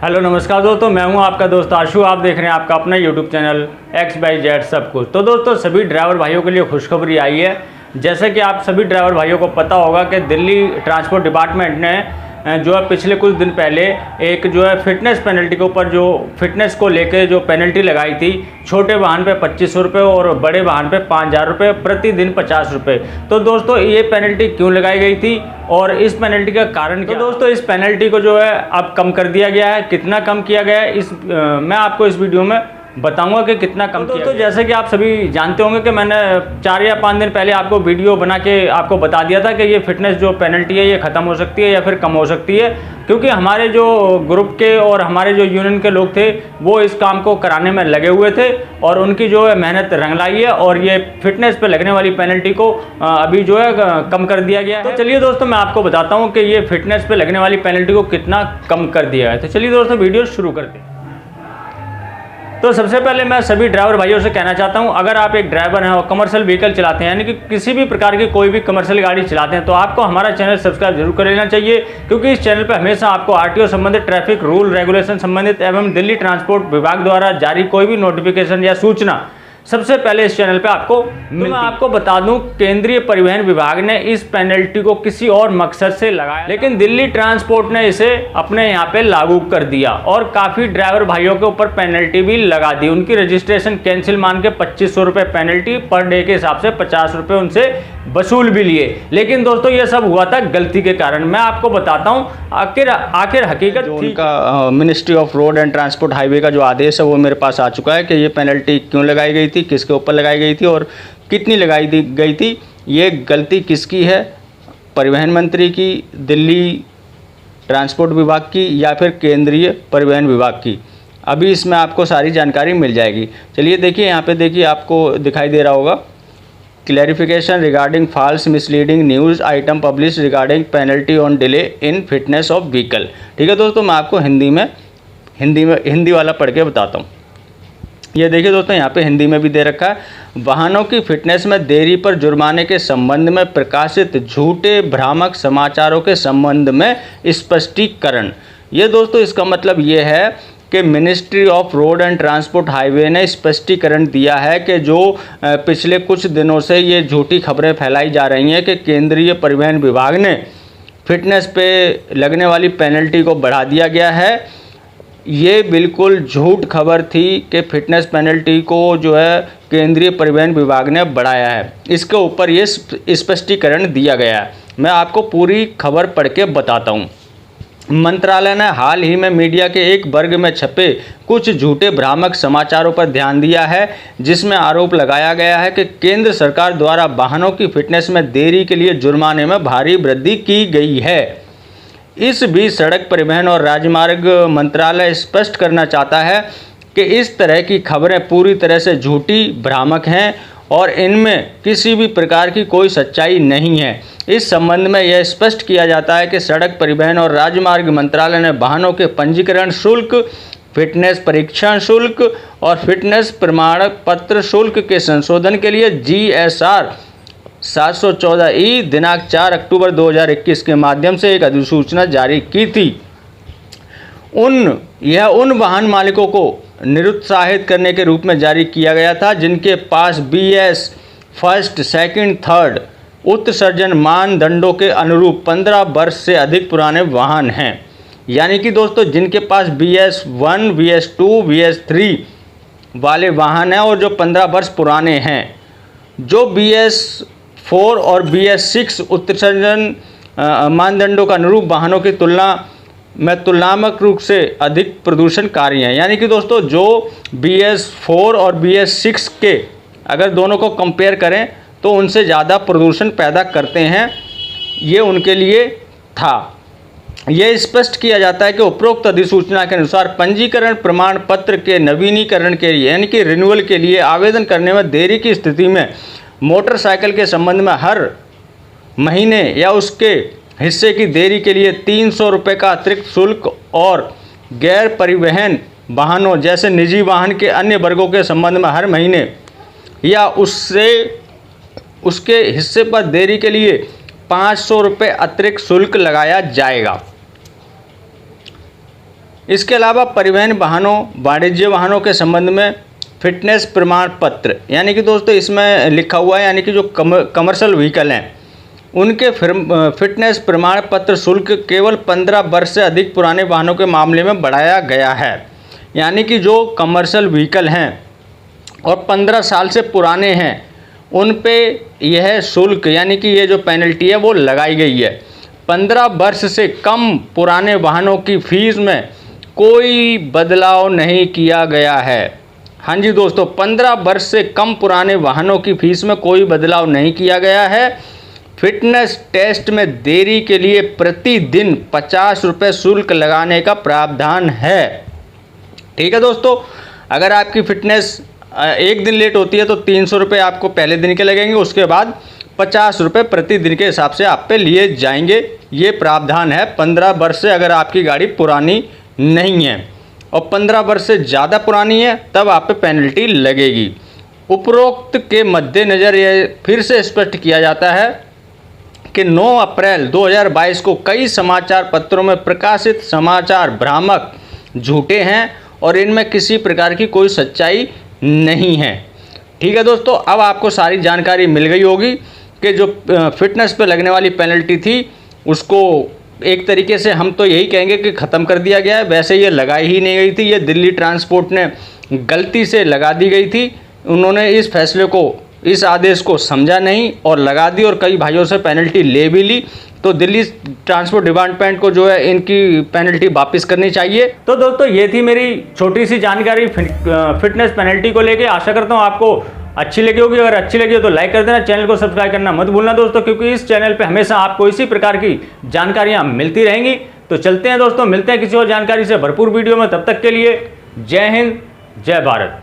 Hello नमस्कार दोस्तों, मैं हूं आपका दोस्त आशु। आप देख रहे हैं आपका अपना यूट्यूब चैनल XYZ सब कुछ। तो दोस्तों, सभी ड्राइवर भाइयों के लिए खुशखबरी आई है। जैसे कि आप सभी ड्राइवर भाइयों को पता होगा कि दिल्ली ट्रांसपोर्ट डिपार्टमेंट ने जो है पिछले कुछ दिन पहले एक जो है फिटनेस पेनल्टी के ऊपर जो फिटनेस को लेके जो पेनल्टी लगाई थी, छोटे वाहन पे 2500 रुपये और बड़े वाहन पे 5000 रुपये, प्रतिदिन 50 रुपये। तो दोस्तों, ये पेनल्टी क्यों लगाई गई थी और इस पेनल्टी का कारण क्या? तो दोस्तों, इस पेनल्टी को जो है अब कम कर दिया गया है। कितना कम किया गया है मैं आपको इस वीडियो में बताऊंगा कि कितना कम किया। तो जैसे कि आप सभी जानते होंगे कि मैंने 4 या 5 दिन पहले आपको वीडियो बना के आपको बता दिया था कि ये फिटनेस जो पेनल्टी है ये ख़त्म हो सकती है या फिर कम हो सकती है, क्योंकि हमारे जो ग्रुप के और हमारे जो यूनियन के लोग थे वो इस काम को कराने में लगे हुए थे और उनकी जो है मेहनत रंग लाई है और ये फिटनेस पे लगने वाली पेनल्टी को अभी जो है कम कर दिया गया है। तो चलिए दोस्तों, मैं आपको बताता हूँ कि ये फिटनेस पे लगने वाली पेनल्टी को कितना कम कर दिया है। तो चलिए दोस्तों, वीडियो शुरू करते हैं। तो सबसे पहले मैं सभी ड्राइवर भाइयों से कहना चाहता हूं, अगर आप एक ड्राइवर हैं और कमर्शियल व्हीकल चलाते हैं, यानी कि किसी भी प्रकार की कोई भी कमर्शियल गाड़ी चलाते हैं, तो आपको हमारा चैनल सब्सक्राइब जरूर कर लेना चाहिए, क्योंकि इस चैनल पर हमेशा आपको आरटीओ संबंधित, ट्रैफिक रूल रेगुलेशन संबंधित एवं दिल्ली ट्रांसपोर्ट विभाग द्वारा जारी कोई भी नोटिफिकेशन या सूचना सबसे पहले इस चैनल पे आपको मिलती। मैं आपको बता दूं, केंद्रीय परिवहन विभाग ने इस पेनल्टी को किसी और मकसद से लगाया, लेकिन दिल्ली ट्रांसपोर्ट ने इसे अपने यहाँ पे लागू कर दिया और काफ़ी ड्राइवर भाइयों के ऊपर पेनल्टी भी लगा दी। उनकी रजिस्ट्रेशन कैंसिल मान के 2500 रुपये पेनल्टी पर डे के हिसाब से 50 रुपये उनसे वसूल भी लिए। लेकिन दोस्तों, ये सब हुआ था गलती के कारण। मैं आपको बताता हूँ आखिर हकीकत थी। उनका ministry of road and transport highway का जो आदेश है वो मेरे पास आ चुका है कि ये पेनल्टी क्यों लगाई गई थी, किसके ऊपर लगाई गई थी और कितनी लगाई गई थी। ये गलती किसकी है, परिवहन मंत्री की, दिल्ली ट्रांसपोर्ट विभाग की या फिर केंद्रीय परिवहन विभाग की? अभी इसमें आपको सारी जानकारी मिल जाएगी। चलिए देखिए, यहाँ पे देखिए, आपको दिखाई दे रहा होगा, clarification regarding false misleading news item publish regarding penalty on delay in fitness of vehicle. ठीक है दोस्तों, मैं आपको हिंदी वाला पढ़ के बताता हूँ। ये देखिए दोस्तों, यहाँ पे हिंदी में भी दे रखा है। वाहनों की फिटनेस में देरी पर जुर्माने के संबंध में प्रकाशित झूठे भ्रामक समाचारों के संबंध में स्पष्टीकरण। ये दोस्तों, इसका मतलब ये है कि ministry of road and transport highway ने स्पष्टीकरण दिया है कि जो पिछले कुछ दिनों से ये झूठी खबरें फैलाई जा रही हैं कि केंद्रीय परिवहन विभाग ने फिटनेस पे लगने वाली पेनल्टी को बढ़ा दिया गया है, ये बिल्कुल झूठ खबर थी कि फिटनेस पेनल्टी को जो है केंद्रीय परिवहन विभाग ने बढ़ाया है। इसके ऊपर ये स्पष्टीकरण दिया गया है। मैं आपको पूरी खबर पढ़ के बताता हूँ। मंत्रालय ने हाल ही में मीडिया के एक वर्ग में छपे कुछ झूठे भ्रामक समाचारों पर ध्यान दिया है, जिसमें आरोप लगाया गया है कि केंद्र सरकार द्वारा वाहनों की फिटनेस में देरी के लिए जुर्माने में भारी वृद्धि की गई है। इस बीच सड़क परिवहन और राजमार्ग मंत्रालय स्पष्ट करना चाहता है कि इस तरह की खबरें पूरी तरह से झूठी, भ्रामक हैं और इनमें किसी भी प्रकार की कोई सच्चाई नहीं है। इस संबंध में यह स्पष्ट किया जाता है कि सड़क परिवहन और राजमार्ग मंत्रालय ने वाहनों के पंजीकरण शुल्क, फिटनेस परीक्षण शुल्क और फिटनेस प्रमाण पत्र शुल्क के संशोधन के लिए GSR 714E दिनांक 4 अक्टूबर 2021 के माध्यम से एक अधिसूचना जारी की थी। यह उन वाहन मालिकों को निरुत्साहित करने के रूप में जारी किया गया था जिनके पास BS फर्स्ट, सेकंड, थर्ड उत्सर्जन मानदंडों के अनुरूप 15 वर्ष से अधिक पुराने वाहन हैं। यानी कि दोस्तों, जिनके पास BS1, BS2, BS3 वाले वाहन हैं और जो 15 वर्ष पुराने हैं, जो BS4 और BS6 उत्सर्जन मानदंडों का अनुरूप वाहनों की तुलनात्मक रूप से अधिक प्रदूषणकारी हैं। यानी कि दोस्तों, जो BS4 और BS6 के अगर दोनों को कंपेयर करें तो उनसे ज़्यादा प्रदूषण पैदा करते हैं, ये उनके लिए था। ये स्पष्ट किया जाता है कि उपरोक्त अधिसूचना के अनुसार पंजीकरण प्रमाण पत्र के नवीनीकरण के लिए, यानी कि रिन्यूअल के लिए आवेदन करने में देरी की स्थिति में मोटरसाइकिल के संबंध में हर महीने या उसके हिस्से की देरी के लिए 300 रुपये का अतिरिक्त शुल्क और गैर परिवहन वाहनों जैसे निजी वाहन के अन्य वर्गों के संबंध में हर महीने या उसके हिस्से पर देरी के लिए 500 रुपये अतिरिक्त शुल्क लगाया जाएगा। इसके अलावा परिवहन वाहनों, वाणिज्य वाहनों के संबंध में फिटनेस प्रमाण पत्र, यानी कि दोस्तों इसमें लिखा हुआ है, यानी कि जो कमर्शियल व्हीकल हैं उनके फिटनेस प्रमाण पत्र शुल्क केवल 15 वर्ष से अधिक पुराने वाहनों के मामले में बढ़ाया गया है। यानी कि जो कमर्शियल व्हीकल हैं और 15 साल से पुराने हैं उन पे यह शुल्क, यानी कि ये जो पेनल्टी है वो लगाई गई है। 15 वर्ष से कम पुराने वाहनों की फीस में कोई बदलाव नहीं किया गया है। हाँ जी दोस्तों, 15 वर्ष से कम पुराने वाहनों की फीस में कोई बदलाव नहीं किया गया है। फिटनेस टेस्ट में देरी के लिए प्रतिदिन 50 रुपये शुल्क लगाने का प्रावधान है। ठीक है दोस्तों, अगर आपकी फिटनेस एक दिन लेट होती है तो 300 रुपये आपको पहले दिन के लगेंगे, उसके बाद 50 रुपये प्रतिदिन के हिसाब से आप पे लिए जाएंगे। ये प्रावधान है 15 वर्ष से अगर आपकी गाड़ी पुरानी नहीं है, और 15 वर्ष से ज़्यादा पुरानी है तब आप पे पेनल्टी लगेगी। उपरोक्त के मद्देनज़र यह फिर से स्पष्ट किया जाता है कि 9 अप्रैल 2022 को कई समाचार पत्रों में प्रकाशित समाचार भ्रामक, झूठे हैं और इनमें किसी प्रकार की कोई सच्चाई नहीं है। ठीक है दोस्तों, अब आपको सारी जानकारी मिल गई होगी कि जो फिटनेस पे लगने वाली पेनल्टी थी उसको एक तरीके से हम तो यही कहेंगे कि ख़त्म कर दिया गया है। वैसे ये लगाई ही नहीं गई थी, ये दिल्ली ट्रांसपोर्ट ने गलती से लगा दी गई थी। उन्होंने इस फैसले को, इस आदेश को समझा नहीं और लगा दी, और कई भाइयों से पेनल्टी ले भी ली। तो दिल्ली ट्रांसपोर्ट डिपार्टमेंट को जो है इनकी पेनल्टी वापस करनी चाहिए। तो दोस्तों ये थी मेरी छोटी सी जानकारी फिटनेस पेनल्टी को लेके। आशा करता हूँ आपको अच्छी लगी होगी। अगर अच्छी लगी हो तो लाइक कर देना, चैनल को सब्सक्राइब करना मत भूलना दोस्तों, क्योंकि इस चैनल पे हमेशा आपको इसी प्रकार की जानकारियाँ मिलती रहेंगी। तो चलते हैं दोस्तों, मिलते हैं किसी और जानकारी से भरपूर वीडियो में। तब तक के लिए जय हिंद, जय भारत।